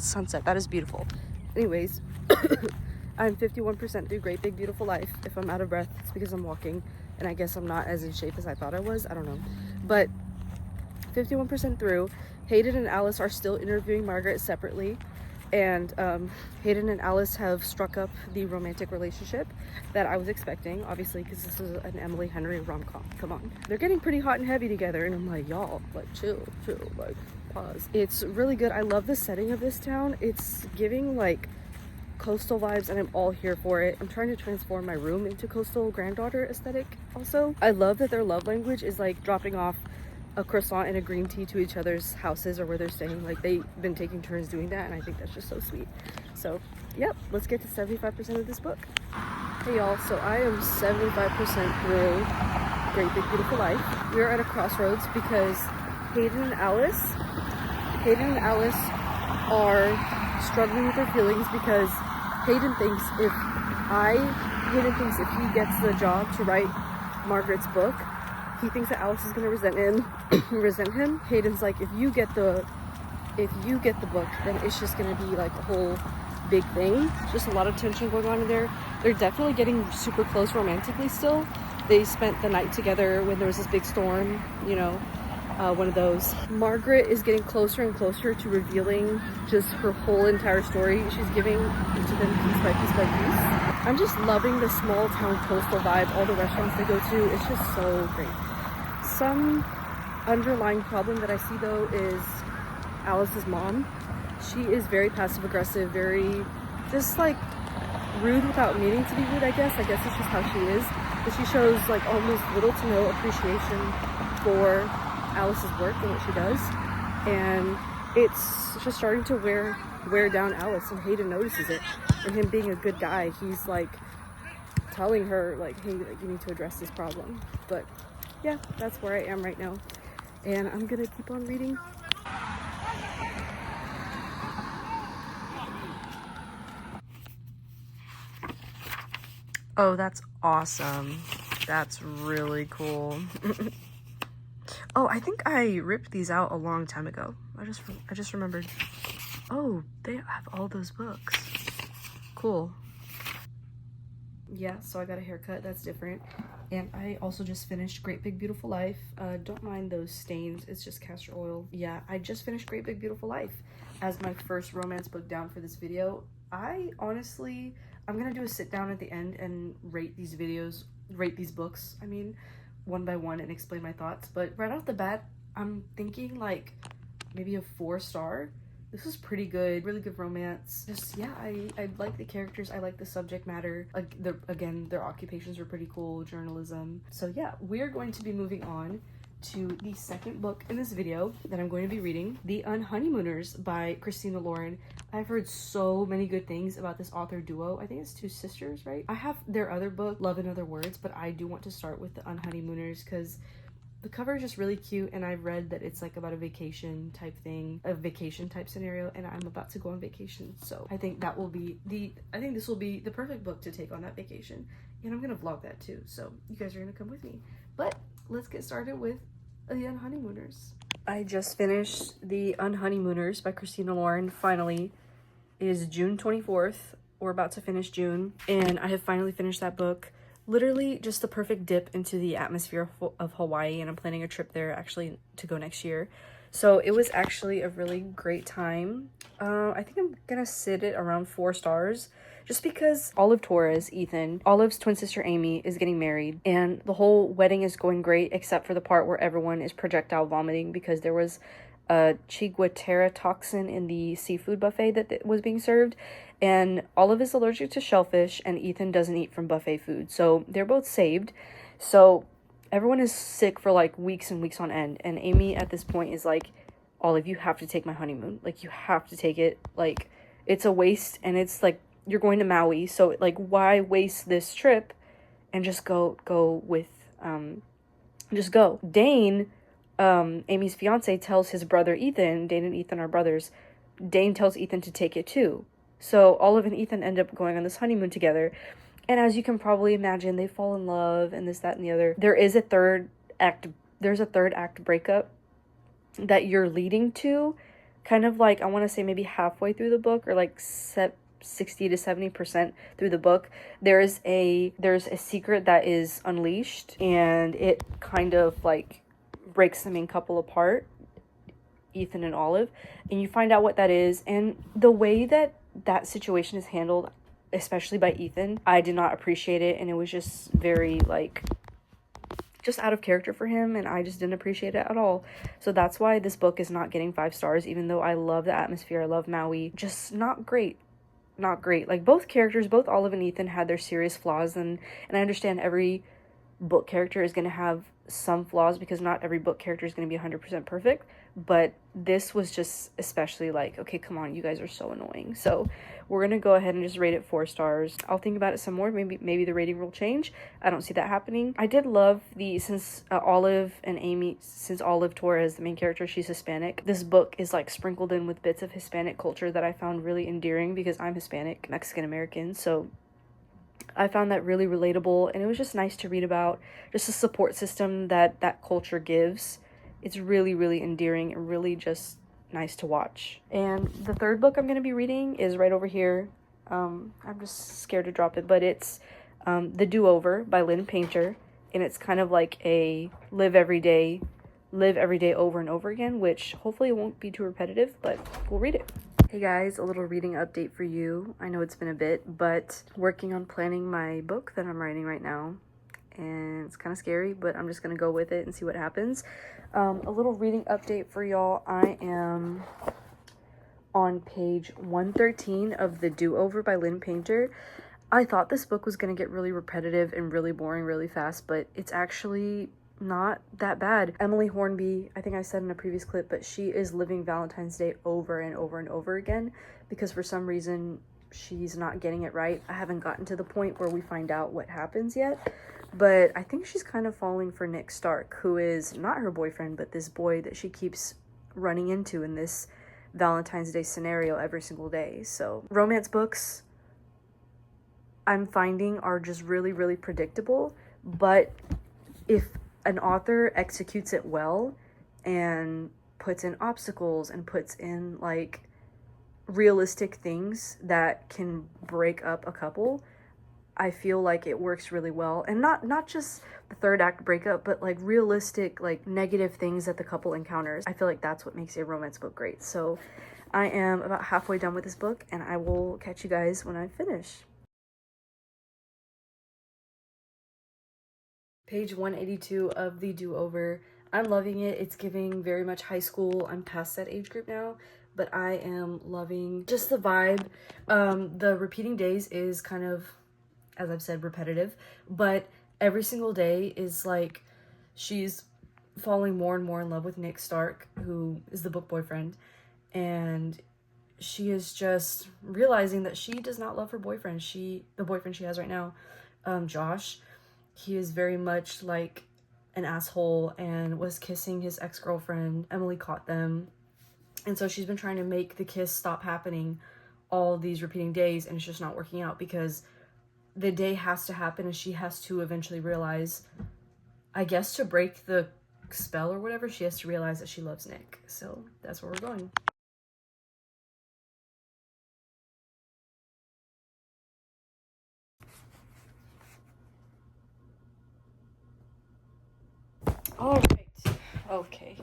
sunset. That is beautiful. Anyways, I'm 51% through Great Big Beautiful Life. If I'm out of breath, it's because I'm walking, and I guess I'm not as in shape as I thought I was. I don't know. But 51% through. Hayden and Alice are still interviewing Margaret separately, and Hayden and Alice have struck up the romantic relationship that I was expecting, obviously, because this is an Emily Henry rom-com. Come on. They're getting pretty hot and heavy together, and I'm like, y'all, like, chill, like, pause. It's really good. I love the setting of this town. It's giving, like, coastal vibes, and I'm all here for it. I'm trying to transform my room into coastal granddaughter aesthetic also. I love that their love language is, like, dropping off a croissant and a green tea to each other's houses or where they're staying. Like, they've been taking turns doing that, and I think that's just so sweet. So yep, let's get to 75% of this book. Hey y'all, so I am 75% through Great Big Beautiful Life. We are at a crossroads because Hayden and Alice are struggling with their feelings because Hayden thinks if he gets the job to write Margaret's book, he thinks that Alice is gonna resent him. Hayden's like, if you get the book, then it's just gonna be like a whole big thing. Just a lot of tension going on in there. They're definitely getting super close romantically still. They spent the night together when there was this big storm, you know, one of those. Margaret is getting closer and closer to revealing just her whole entire story. She's giving each of them piece by piece by piece. I'm just loving the small town coastal vibe, all the restaurants they go to. It's just so great. Some underlying problem that I see though is Alice's mom. She is very passive aggressive, very just like rude without meaning to be rude, I guess. It's just how she is. But she shows like almost little to no appreciation for Alice's work and what she does. And it's just starting to wear down Alice, and Hayden notices it. And him being a good guy, he's like telling her like, hey, like, you need to address this problem. But yeah, that's where I am right now, and I'm gonna keep on reading. Oh, that's awesome. That's really cool. Oh, I think I ripped these out a long time ago. I just remembered. Oh, they have all those books. Cool. Yeah, so I got a haircut. That's different. And I also just finished Great Big Beautiful Life. Don't mind those stains. It's just castor oil. Yeah, I just finished Great Big Beautiful Life as my first romance book down for this video. I'm gonna do a sit down at the end and rate these books, I mean, one by one, and explain my thoughts. But right off the bat, I'm thinking like maybe a 4-star. This is pretty good, really good romance. Just, yeah, I like the characters, I like the subject matter. Again, their occupations were pretty cool, journalism. So yeah, we're going to be moving on to the second book in this video that I'm going to be reading, The Unhoneymooners by Christina Lauren. I've heard so many good things about this author duo. I think it's two sisters, right? I have their other book, Love in Other Words, but I do want to start with The Unhoneymooners because the cover is just really cute, and I've read that it's like about a vacation type thing, a vacation type scenario, and I'm about to go on vacation, so I think this will be the perfect book to take on that vacation, and I'm gonna vlog that too, so you guys are gonna come with me. But let's get started with The Unhoneymooners. I just finished The Unhoneymooners by Christina Lauren. Finally, it is June 24th. We're about to finish June, and I have finally finished that book. Literally just the perfect dip into the atmosphere of Hawaii, and I'm planning a trip there actually to go next year. So it was actually a really great time. I think I'm gonna sit it around 4 stars just because Olive Torres, Ethan, Olive's twin sister Amy, is getting married, and the whole wedding is going great except for the part where everyone is projectile vomiting because there was a chiguatera toxin in the seafood buffet that was being served, and Olive is allergic to shellfish and Ethan doesn't eat from buffet food, so they're both saved. So everyone is sick for like weeks and weeks on end, and Amy at this point is like, Olive, you have to take my honeymoon, like you have to take it, like it's a waste, and it's like you're going to Maui, so like why waste this trip and just go with just go. Dane, Amy's fiance, tells his brother Ethan, Dane and Ethan are brothers, Dane tells Ethan to take it too. So Olive and Ethan end up going on this honeymoon together, and as you can probably imagine, they fall in love and this, that, and the other. There's a third act breakup that you're leading to, kind of like, I want to say maybe halfway through the book, or like 60 to 70% through the book, there's a secret that is unleashed, and it kind of like breaks the main couple apart, Ethan and Olive, and you find out what that is. And the way that that situation is handled, especially by Ethan, I did not appreciate it, and it was just very like just out of character for him, and I just didn't appreciate it at all. So that's why this book is not getting 5 stars, even though I love the atmosphere, I love Maui. Just not great. Not great. Like, both characters, both Olive and Ethan, had their serious flaws, and I understand every book character is going to have some flaws, because not every book character is going to be 100% perfect, but this was just especially like, okay, come on, you guys are so annoying. So we're going to go ahead and just rate it 4 stars. I'll think about it some more. Maybe the rating will change. I don't see that happening. I did love since Olive Torres, the main character, she's Hispanic, this book is like sprinkled in with bits of Hispanic culture that I found really endearing, because I'm Hispanic, Mexican American, so I found that really relatable, and it was just nice to read about, just a support system that culture gives. It's really, really endearing and really just nice to watch. And the third book I'm going to be reading is right over here. I'm just scared to drop it, but it's The Do-Over by Lynn Painter, and it's kind of like a live every day over and over again, which hopefully won't be too repetitive, but we'll read it. Hey guys, a little reading update for you. I know it's been a bit, but working on planning my book that I'm writing right now, and it's kind of scary, but I'm just gonna go with it and see what happens. A little reading update for y'all. I am on page 113 of The Do-Over by Lynn Painter. I thought this book was gonna get really repetitive and really boring really fast, but it's actually not that bad. Emily Hornby, I think I said in a previous clip, but she is living Valentine's Day over and over and over again, because for some reason she's not getting it right. I haven't gotten to the point where we find out what happens yet, but I think she's kind of falling for Nick Stark, who is not her boyfriend, but this boy that she keeps running into in this Valentine's Day scenario every single day. So romance books, I'm finding, are just really, really predictable, but if an author executes it well and puts in obstacles and puts in like realistic things that can break up a couple, I feel like it works really well. And not just the third act breakup, but like realistic, like negative things that the couple encounters. I feel like that's what makes a romance book great. So I am about halfway done with this book, and I will catch you guys when I finish. Page 182 of The Do-Over. I'm loving it. It's giving very much high school. I'm past that age group now, but I am loving just the vibe. The repeating days is kind of, as I've said, repetitive, but every single day is like she's falling more and more in love with Nick Stark, who is the book boyfriend, and she is just realizing that she does not love her boyfriend. The boyfriend she has right now, Josh, he is very much like an asshole and was kissing his ex-girlfriend. Emily caught them. And so she's been trying to make the kiss stop happening all these repeating days, and it's just not working out, because the day has to happen and she has to eventually realize, I guess to break the spell or whatever, she has to realize that she loves Nick. So that's where we're going. All right. Okay.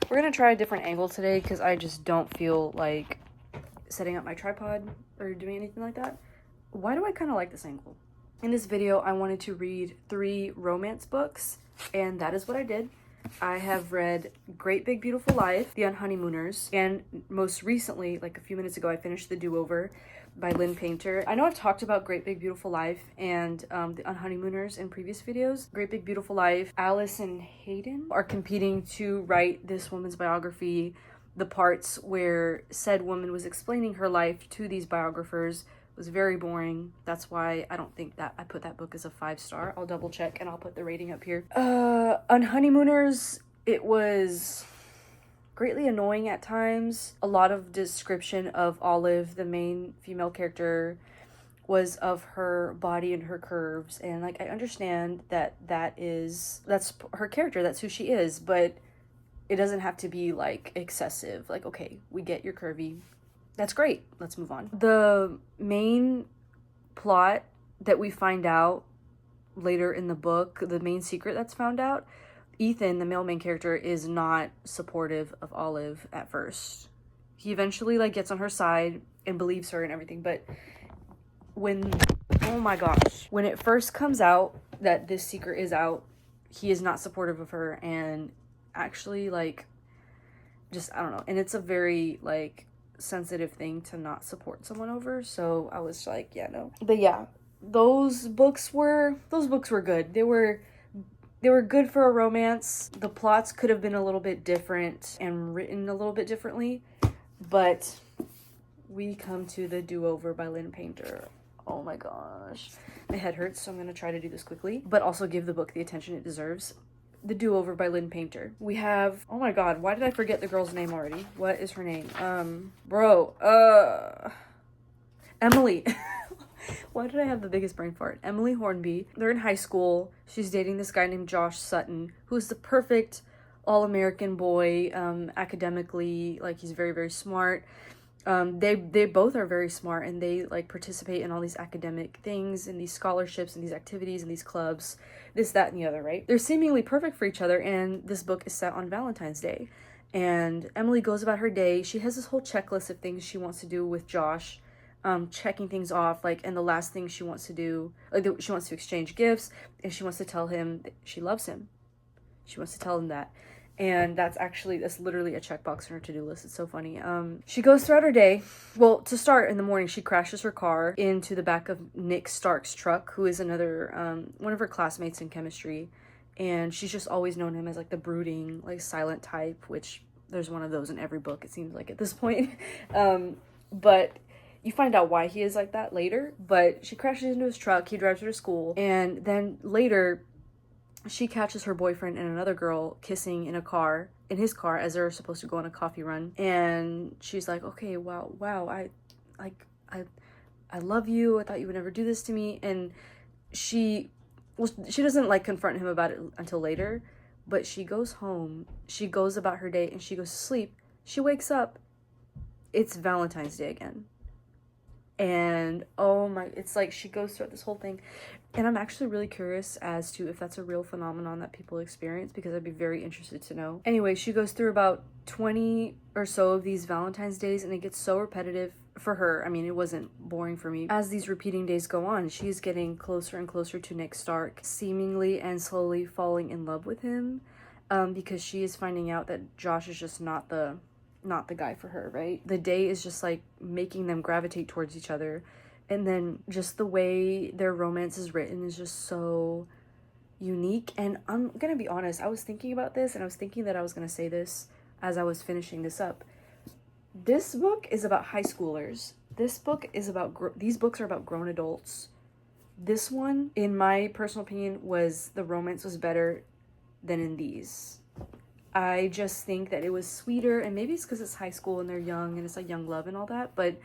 We're gonna try a different angle today, because I just don't feel like setting up my tripod or doing anything like that. Why do I kind of like this angle? In this video, I wanted to read 3 romance books, and that is what I did. I have read Great Big Beautiful Life, The Unhoneymooners, and most recently, like a few minutes ago, I finished The Do-Over by Lynn Painter. I know I've talked about Great Big Beautiful Life and The Unhoneymooners in previous videos. Great Big Beautiful Life, Alice and Hayden are competing to write this woman's biography. The parts where said woman was explaining her life to these biographers was very boring. That's why I don't think that I put that book as a 5-star. I'll double check and I'll put the rating up here. Unhoneymooners, it was greatly annoying at times. A lot of description of Olive, the main female character, was of her body and her curves, and like I understand that that's her character, that's who she is, but it doesn't have to be like excessive. Like, okay, we get you're curvy. That's great. Let's move on. The main plot that we find out later in the book, the main secret that's found out, Ethan, the male main character, is not supportive of Olive at first. He eventually like gets on her side and believes her and everything, but when, oh my gosh, when it first comes out that this secret is out, he is not supportive of her, and actually like just, I don't know, and it's a very like sensitive thing to not support someone over, so I was like, yeah, no. But yeah, those books were good. They were good for a romance. The plots could have been a little bit different and written a little bit differently, but we come to The Do-Over by Lynn Painter. Oh my gosh, my head hurts, so I'm gonna try to do this quickly, but also give the book the attention it deserves. The Do-Over by Lynn Painter. We have, oh my god, why did I forget the girl's name already? What is her name? Emily. Why did I have the biggest brain fart? Emily Hornby. They're in high school. She's dating this guy named Josh Sutton, who's the perfect all-American boy, academically, like he's very, very smart. They both are very smart, and they like participate in all these academic things and these scholarships and these activities and these clubs, this, that, and the other, right? They're seemingly perfect for each other, and this book is set on Valentine's Day. And Emily goes about her day. She has this whole checklist of things she wants to do with Josh, checking things off, like, and the last thing she wants to do, like, she wants to exchange gifts, and she wants to tell him that she loves him. She wants to tell him that. And that's literally a checkbox on her to-do list. It's so funny. She goes throughout her day. Well, to start, in the morning, she crashes her car into the back of Nick Stark's truck, who is another, one of her classmates in chemistry. And she's just always known him as, like, the brooding, like, silent type, which there's one of those in every book, it seems like, at this point. But you find out why he is like that later. But she crashes into his truck, he drives her to school, and then later she catches her boyfriend and another girl kissing in his car as they're supposed to go on a coffee run. And she's like, okay, wow, I love you. I thought you would never do this to me. And she doesn't like confront him about it until later, but she goes home, she goes about her day, and she goes to sleep. She wakes up, it's Valentine's Day again. And oh my, it's like she goes through this whole thing, and I'm actually really curious as to if that's a real phenomenon that people experience, because I'd be very interested to know. Anyway, she goes through about 20 or so of these Valentine's days, and it gets so repetitive for her. I mean, it wasn't boring for me. As these repeating days go on, she's getting closer and closer to Nick Stark, seemingly and slowly falling in love with him, because she is finding out that Josh is just not the guy for her, right? The day is just like making them gravitate towards each other. And then just the way their romance is written is just so unique. And I'm gonna be honest, I was thinking about this, and I was thinking that I was gonna say this as I was finishing this up. This book is about high schoolers. This book is about, these books are about grown adults. This one, in my personal opinion, the romance was better than in these. I just think that it was sweeter, and maybe it's because it's high school and they're young and it's like young love and all that, but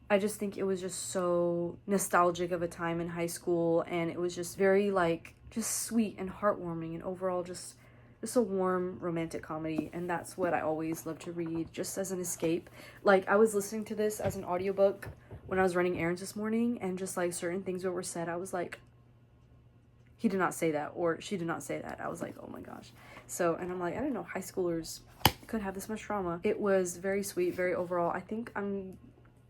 I just think it was just so nostalgic of a time in high school, and it was just very like just sweet and heartwarming, and overall just a warm romantic comedy. And that's what I always love to read, just as an escape. Like, I was listening to this as an audiobook when I was running errands this morning, and just like certain things that were said, I was like, he did not say that, or she did not say that. I was like, oh my gosh. So, and I'm like, I didn't know high schoolers could have this much trauma. It was very sweet, very overall. I think I'm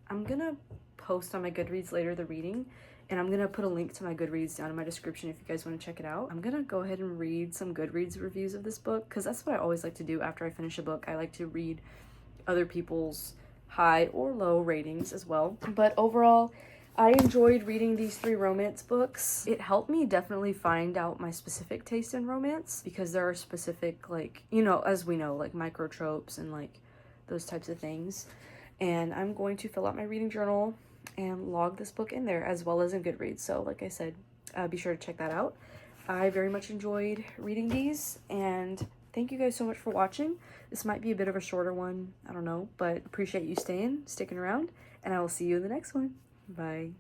gonna post on my Goodreads later the reading, and I'm gonna put a link to my Goodreads down in my description if you guys want to check it out. I'm gonna go ahead and read some Goodreads reviews of this book, because that's what I always like to do after I finish a book. I like to read other people's high or low ratings as well. But overall, I enjoyed reading these 3 romance books. It helped me definitely find out my specific taste in romance, because there are specific, like, you know, as we know, like micro tropes and like those types of things. And I'm going to fill out my reading journal and log this book in there, as well as in Goodreads. So like I said, be sure to check that out. I very much enjoyed reading these, and thank you guys so much for watching. This might be a bit of a shorter one, I don't know, but appreciate you sticking around, and I will see you in the next one. Bye.